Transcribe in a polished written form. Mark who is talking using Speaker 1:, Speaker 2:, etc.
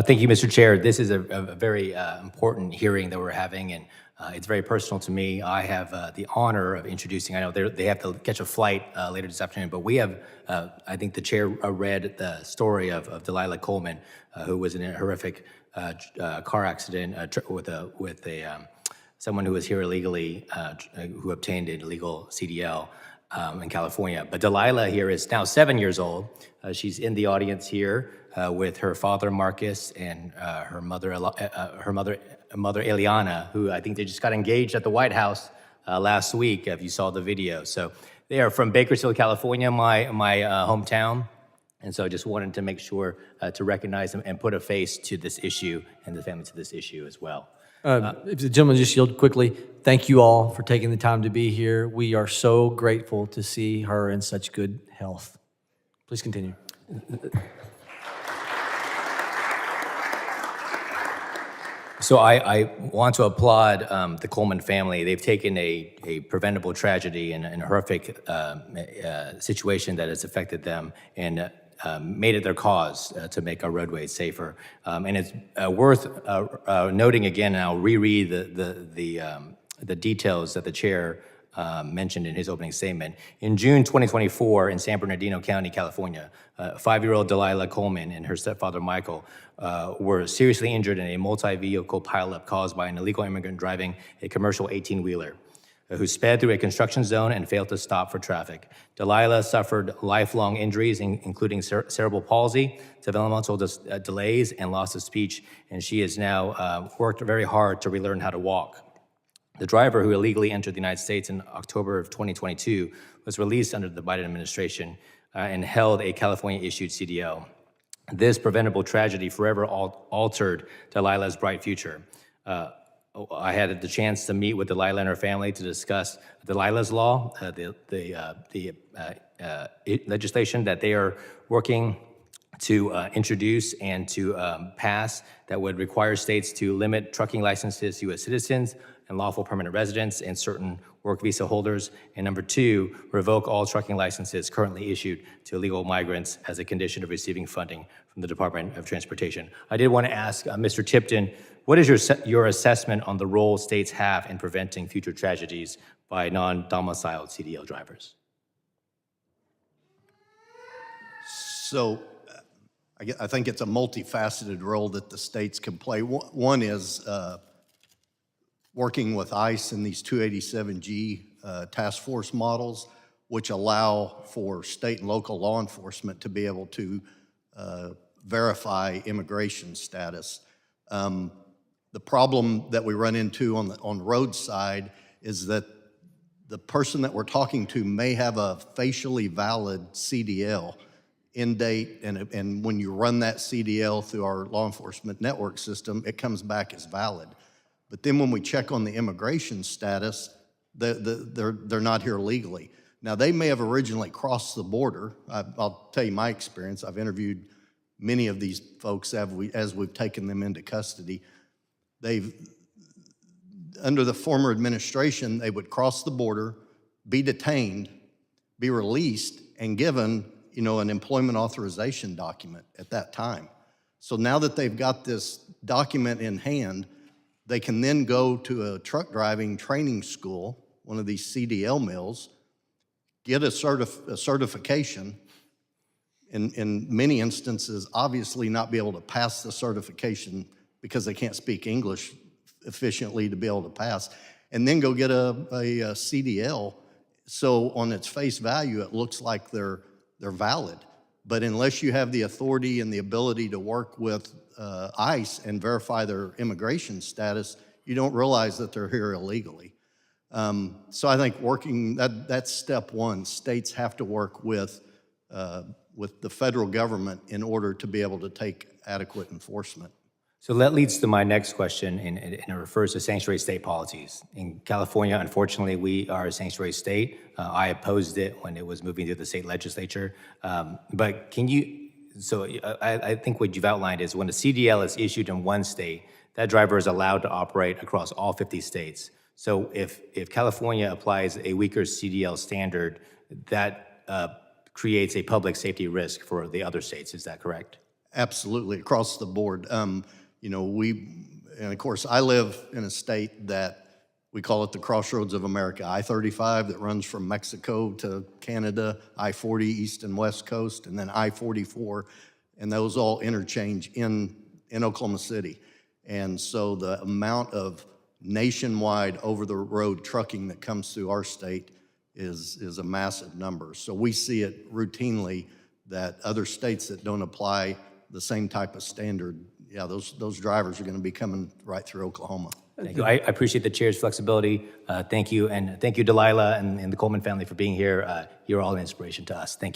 Speaker 1: Thank you, Mr. Chair. This is a very important hearing that we're having, and it's very personal to me. I have the honor of introducing, I know they have to catch a flight later this afternoon, but we have, I think the chair read the story of Dalilah Coleman, who was in a horrific car accident with someone who was here illegally, who obtained an illegal CDL in California. But Dalilah here is now 7 years old. She's in the audience here with her father Marcus and her mother Eliana, who I think they just got engaged at the White House last week, if you saw the video. So they are from Bakersfield, California, my hometown. And so I just wanted to make sure to recognize them and put a face to this issue and the family to this issue as well.
Speaker 2: If the gentleman just yield quickly, thank you all for taking the time to be here. We are so grateful to see her in such good health. Please continue.
Speaker 1: So I want to applaud the Coleman family. They've taken a preventable tragedy and a horrific situation that has affected them and made it their cause to make our roadways safer. And it's worth noting again, and I'll reread the details that the chair mentioned in his opening statement. In June 2024, in San Bernardino County, California, 5-year-old Dalilah Coleman and her stepfather Michael were seriously injured in a multi-vehicle pileup caused by an illegal immigrant driving a commercial 18-wheeler who sped through a construction zone and failed to stop for traffic. Dalilah suffered lifelong injuries, including cerebral palsy, developmental delays, and loss of speech, and she has now worked very hard to relearn how to walk. The driver, who illegally entered the United States in October of 2022, was released under the Biden administration and held a California-issued CDL. This preventable tragedy forever altered Dalilah's bright future. I had the chance to meet with Dalilah and her family to discuss Dalilah's law, the legislation that they are working to introduce and to pass that would require states to limit trucking licenses to U.S. citizens and lawful permanent residents and certain work visa holders. And number 2, revoke all trucking licenses currently issued to illegal migrants as a condition of receiving funding from the Department of Transportation. I did want to ask Mr. Tipton, what is your assessment on the role states have in preventing future tragedies by non-domiciled CDL drivers?
Speaker 3: So I think it's a multifaceted role that the states can play. One is working with ICE in these 287G task force models, which allow for state and local law enforcement to be able to verify immigration status. The problem that we run into on the roadside is that the person that we're talking to may have a facially valid CDL in date, and when you run that CDL through our law enforcement network system, it comes back as valid. But then when we check on the immigration status, they're not here legally. Now, they may have originally crossed the border. I'll tell you my experience. I've interviewed many of these folks as we've taken them into custody. Under the former administration, they would cross the border, be detained, be released, and given, an employment authorization document at that time. So now that they've got this document in hand, they can then go to a truck driving training school, one of these CDL mills, get a certification, in many instances, obviously not be able to pass the certification because they can't speak English efficiently to be able to pass, and then go get a CDL. So on its face value, it looks like they're valid. But unless you have the authority and the ability to work with ICE and verify their immigration status, you don't realize that they're here illegally. So I think that's step one. States have to work with the federal government in order to be able to take adequate enforcement.
Speaker 1: So that leads to my next question, and it refers to sanctuary state policies. In California, unfortunately, we are a sanctuary state. I opposed it when it was moving to the state legislature. But I think what you've outlined is when a CDL is issued in one state, that driver is allowed to operate across all 50 states. So if California applies a weaker CDL standard, that creates a public safety risk for the other states. Is that correct?
Speaker 3: Absolutely, across the board. You know, and of course, I live in a state that we call it the crossroads of America. I-35 that runs from Mexico to Canada, I-40 east and west coast, and then I-44, and those all interchange in Oklahoma City. And so the amount of nationwide over-the-road trucking that comes through our state is a massive number. So we see it routinely that other states that don't apply the same type of standard, yeah, those drivers are going to be coming right through Oklahoma.
Speaker 1: Thank you. I appreciate the chair's flexibility. Thank you, and thank you, Dalilah, and the Coleman family for being here. You're all an inspiration to us. Thank you.